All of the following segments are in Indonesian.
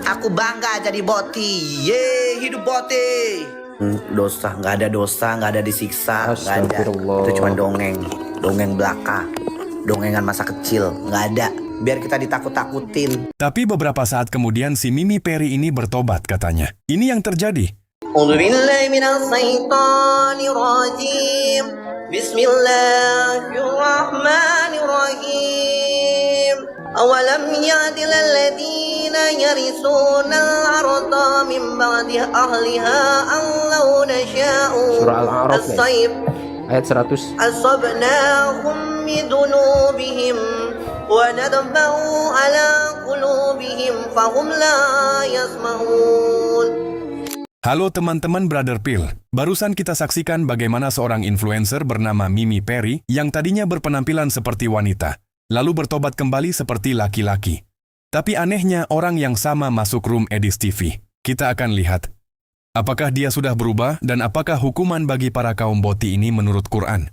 Aku bangga jadi boti. Ye, hidup boti. Dosa, nggak ada dosa, nggak ada disiksa, nggak ada. Astagfirullah. Itu cuma dongeng, dongeng belaka, dongengan masa kecil, nggak ada. Biar kita ditakut-takutin. Tapi beberapa saat kemudian si Mimi Peri ini bertobat katanya. Ini yang terjadi. Bismillahirrahmanirrahim. Awalam ya'dil alladziina yarisuna al-arda min ba'di ahliha an law nasha'u Surah Al-A'raf ayat 100. asabnahum bidunubihim wa nadba'u ala qulubihim fahum la yasma'un. Halo teman-teman Brother Pil. Barusan kita saksikan bagaimana seorang influencer bernama Mimi Peri yang tadinya berpenampilan seperti wanita, lalu bertobat kembali seperti laki-laki. Tapi anehnya orang yang sama masuk room Edis TV. Kita akan lihat apakah dia sudah berubah dan apakah hukuman bagi para kaum boti ini menurut Quran.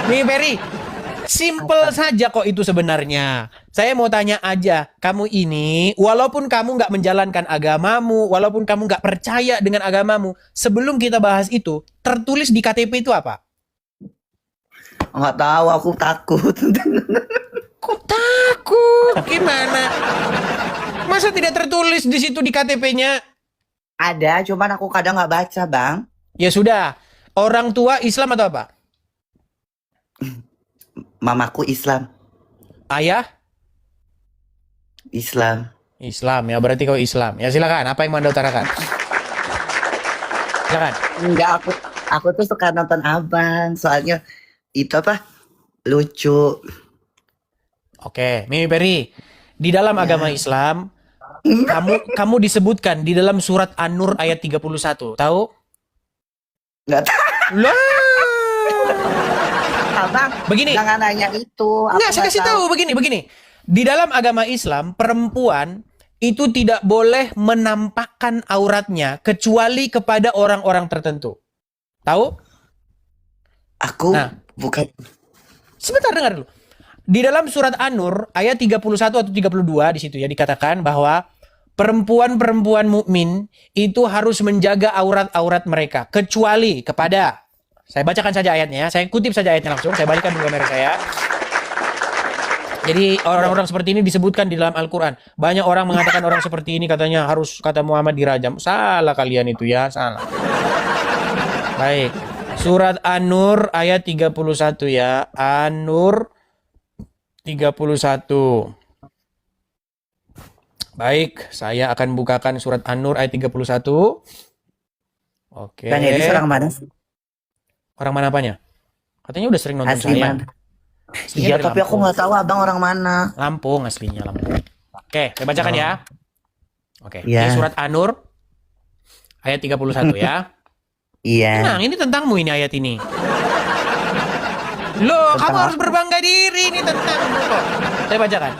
Mimi Peri, simple saja kok itu sebenarnya. Saya mau tanya aja, kamu ini, walaupun kamu nggak menjalankan agamamu, walaupun kamu nggak percaya dengan agamamu, sebelum kita bahas itu, tertulis di KTP itu apa? Nggak tahu, aku takut. Kok takut? Gimana? Masa tidak tertulis di situ di KTP-nya? Ada, cuman aku kadang nggak baca, Bang. Ya sudah, orang tua Islam atau apa? Mamaku Islam. Ayah? Islam. Islam, ya berarti kau Islam. Ya silakan, apa yang mau Anda utarakan? Silakan. Enggak, aku tuh suka nonton Abang. Soalnya itu apa? Lucu. Oke, Mimi Peri, di dalam agama Islam, kamu disebutkan di dalam surat An-Nur ayat 31. Tahu? Enggak tahu. Lah. Abang, Begini. jangan nanya itu. Aku Enggak, saya kasih tahu begini. Di dalam agama Islam, perempuan itu tidak boleh menampakkan auratnya kecuali kepada orang-orang tertentu. Tahu? Aku Nah. bukan. Sebentar, dengar dulu. Di dalam surat An-Nur ayat 31 atau 32 di situ ya dikatakan bahwa perempuan-perempuan mukmin itu harus menjaga aurat-aurat mereka kecuali kepada, saya bacakan saja ayatnya, saya kutip saja ayatnya langsung, saya balikan dulu kamera saya. Jadi orang-orang seperti ini disebutkan di dalam Al-Quran. Banyak orang mengatakan orang seperti ini katanya harus kata Muhammad dirajam. Salah kalian itu ya, salah. Baik. Surat An-Nur ayat 31 ya. An-Nur 31. Baik, saya akan bukakan surat An-Nur ayat 31. Oke. Bang Edis orang mana sih? Orang mana apanya? Katanya udah sering nonton Asli saya. mana? Aslinya Iya, dari tapi aku Lampung. nggak tahu abang orang mana. Lampung aslinya, Lampung. Oke, saya bacakan ya. Oke, Ya. ini surat An-Nur ayat 31 ya. Iya. Nah, ini tentangmu ini ayat ini. Loh, kamu harus berbangga diri ini tentangmu kok. Saya bacakan.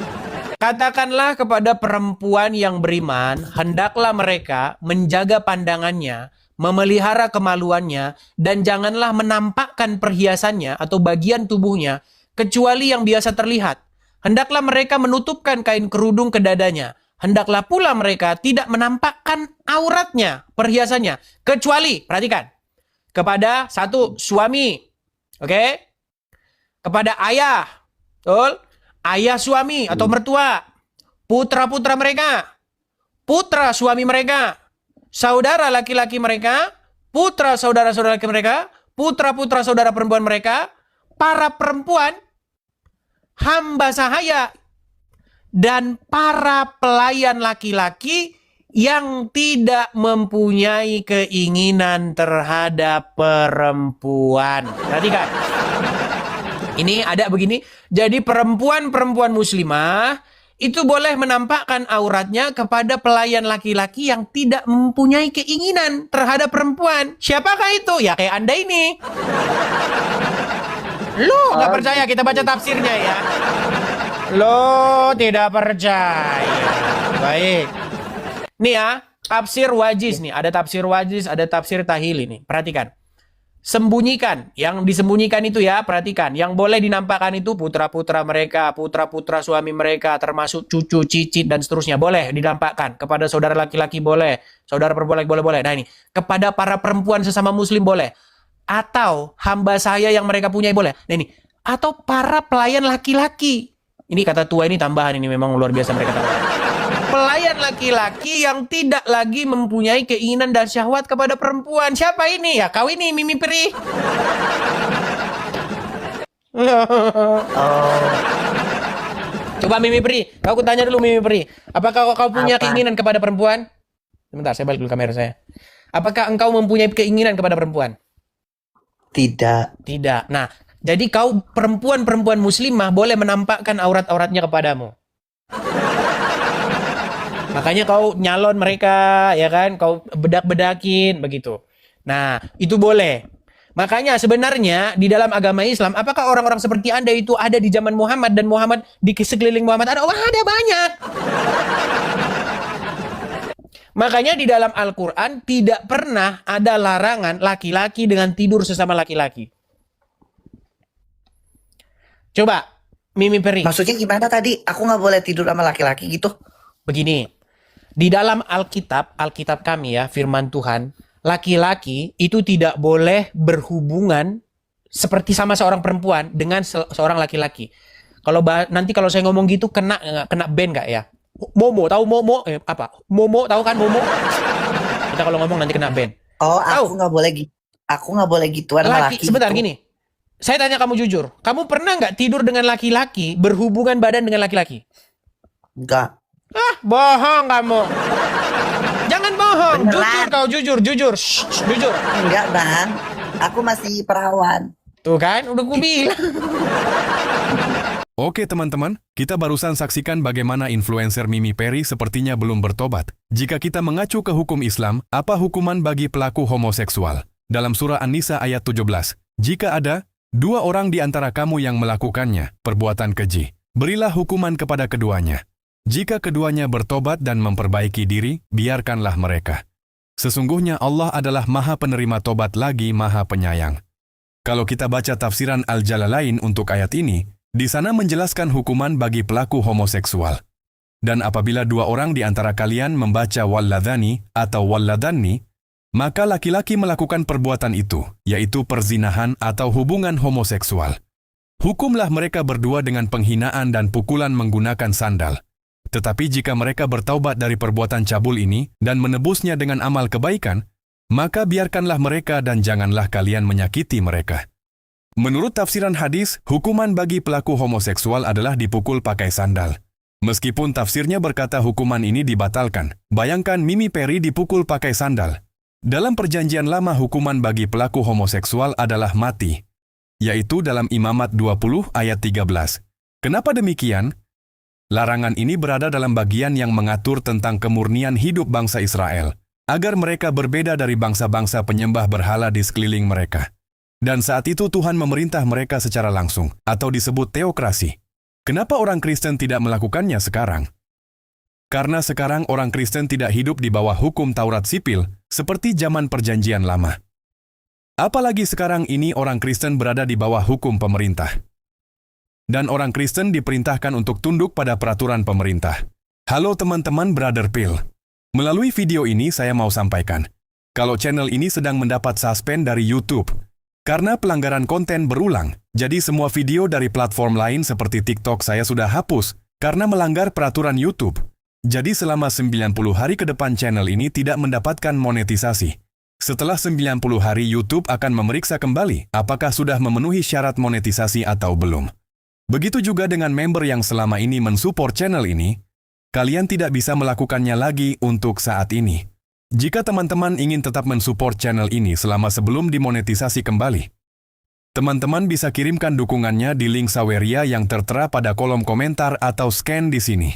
Katakanlah kepada perempuan yang beriman, hendaklah mereka menjaga pandangannya, memelihara kemaluannya, dan janganlah menampakkan perhiasannya atau bagian tubuhnya, kecuali yang biasa terlihat. Hendaklah mereka menutupkan kain kerudung ke dadanya. Hendaklah pula mereka tidak menampakkan auratnya, perhiasannya, kecuali, perhatikan, kepada satu suami, oke? Kepada ayah, betul? Ayah suami atau mertua, putra-putra mereka, putra suami mereka, saudara laki-laki mereka, putra saudara-saudara laki mereka, putra-putra saudara perempuan mereka, para perempuan, hamba sahaya, dan para pelayan laki-laki yang tidak mempunyai keinginan terhadap perempuan. Perhatikan. Ini ada begini. Jadi perempuan-perempuan muslimah itu boleh menampakkan auratnya kepada pelayan laki-laki yang tidak mempunyai keinginan terhadap perempuan. Siapakah itu? Ya kayak Anda ini. Lu nggak percaya, kita baca tafsirnya ya. Lo tidak percaya. Baik. Nih ya, tafsir Wajiz nih. Ada tafsir Wajiz, ada tafsir Tahili nih. Perhatikan. sembunyikan. Yang disembunyikan itu ya, perhatikan. Yang boleh dinampakkan itu putra-putra mereka, putra-putra suami mereka, termasuk cucu, cicit, dan seterusnya. Boleh dinampakkan. Kepada saudara laki-laki boleh. Saudara perempuan boleh. Nah ini, kepada para perempuan sesama muslim boleh. Atau hamba saya yang mereka punya boleh. Nah ini, atau para pelayan laki-laki. Ini kata tua ini tambahan, ini memang luar biasa mereka tambahkan. Pelayan laki-laki yang tidak lagi mempunyai keinginan dan syahwat kepada perempuan. Siapa ini? Ya kau ini, Mimi Peri. Coba Mimi Peri, kau tanya dulu Mimi Peri. Apakah kau punya keinginan kepada perempuan? Sebentar, saya balik dulu kamera saya. Apakah engkau mempunyai keinginan kepada perempuan? Tidak. Tidak. Nah, jadi kau perempuan-perempuan muslimah boleh menampakkan aurat-auratnya kepadamu. Makanya kau nyalon mereka, ya kan? Kau bedak-bedakin, begitu. Nah, itu boleh. Makanya sebenarnya di dalam agama Islam, apakah orang-orang seperti Anda itu ada di zaman Muhammad dan Muhammad di sekeliling Muhammad ada? Oh, ada banyak. Makanya di dalam Al-Quran tidak pernah ada larangan laki-laki dengan tidur sesama laki-laki. Coba, Mimi Peri. Maksudnya gimana tadi? Aku nggak boleh tidur sama laki-laki gitu? Begini, di dalam Alkitab kami ya, firman Tuhan, laki-laki itu tidak boleh berhubungan seperti sama seorang perempuan dengan seorang laki-laki. Nanti kalau saya ngomong gitu kena ban nggak ya? Momo, tahu Momo? Apa? Momo, tahu kan Momo? Kita kalau ngomong nanti kena ban. Oh, aku nggak boleh gitu. Aku nggak boleh gituan sama laki. Sebentar gitu. gini. Saya tanya kamu jujur. Kamu pernah nggak tidur dengan laki-laki, berhubungan badan dengan laki-laki? Enggak. Ah, bohong kamu. Jangan bohong. Beneran. Jujur kau, jujur. Shh, jujur. Enggak, Bang. Aku masih perawan. Tuh kan, udah ku bilang. Oke teman-teman, kita barusan saksikan bagaimana influencer Mimi Peri sepertinya belum bertobat. Jika kita mengacu ke hukum Islam, apa hukuman bagi pelaku homoseksual? Dalam surah An-Nisa ayat 17, jika ada dua orang di antara kamu yang melakukannya, perbuatan keji, berilah hukuman kepada keduanya. Jika keduanya bertobat dan memperbaiki diri, biarkanlah mereka. Sesungguhnya Allah adalah Maha Penerima Tobat lagi Maha Penyayang. Kalau kita baca tafsiran Al-Jalalain untuk ayat ini, di sana menjelaskan hukuman bagi pelaku homoseksual. Dan apabila dua orang di antara kalian membaca walladhani atau walladhanni, maka laki-laki melakukan perbuatan itu, yaitu perzinahan atau hubungan homoseksual. Hukumlah mereka berdua dengan penghinaan dan pukulan menggunakan sandal. Tetapi jika mereka bertaubat dari perbuatan cabul ini dan menebusnya dengan amal kebaikan, maka biarkanlah mereka dan janganlah kalian menyakiti mereka. Menurut tafsiran hadis, hukuman bagi pelaku homoseksual adalah dipukul pakai sandal. Meskipun tafsirnya berkata hukuman ini dibatalkan, bayangkan Mimi Peri dipukul pakai sandal. Dalam perjanjian lama hukuman bagi pelaku homoseksual adalah mati, yaitu dalam Imamat 20 ayat 13. Kenapa demikian? Larangan ini berada dalam bagian yang mengatur tentang kemurnian hidup bangsa Israel, agar mereka berbeda dari bangsa-bangsa penyembah berhala di sekeliling mereka. Dan saat itu Tuhan memerintah mereka secara langsung, atau disebut teokrasi. Kenapa orang Kristen tidak melakukannya sekarang? Karena sekarang orang Kristen tidak hidup di bawah hukum Taurat sipil, seperti zaman perjanjian lama. Apalagi sekarang ini orang Kristen berada di bawah hukum pemerintah. Dan orang Kristen diperintahkan untuk tunduk pada peraturan pemerintah. Halo teman-teman Brother Phil. Melalui video ini saya mau sampaikan, kalau channel ini sedang mendapat suspend dari YouTube, karena pelanggaran konten berulang, jadi semua video dari platform lain seperti TikTok saya sudah hapus karena melanggar peraturan YouTube. Jadi selama 90 hari ke depan channel ini tidak mendapatkan monetisasi. Setelah 90 hari YouTube akan memeriksa kembali apakah sudah memenuhi syarat monetisasi atau belum. Begitu juga dengan member yang selama ini mensupport channel ini, kalian tidak bisa melakukannya lagi untuk saat ini. Jika teman-teman ingin tetap mensupport channel ini selama sebelum dimonetisasi kembali, teman-teman bisa kirimkan dukungannya di link Saweria yang tertera pada kolom komentar atau scan di sini.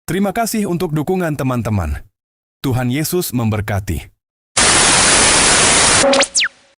Terima kasih untuk dukungan teman-teman. Tuhan Yesus memberkati.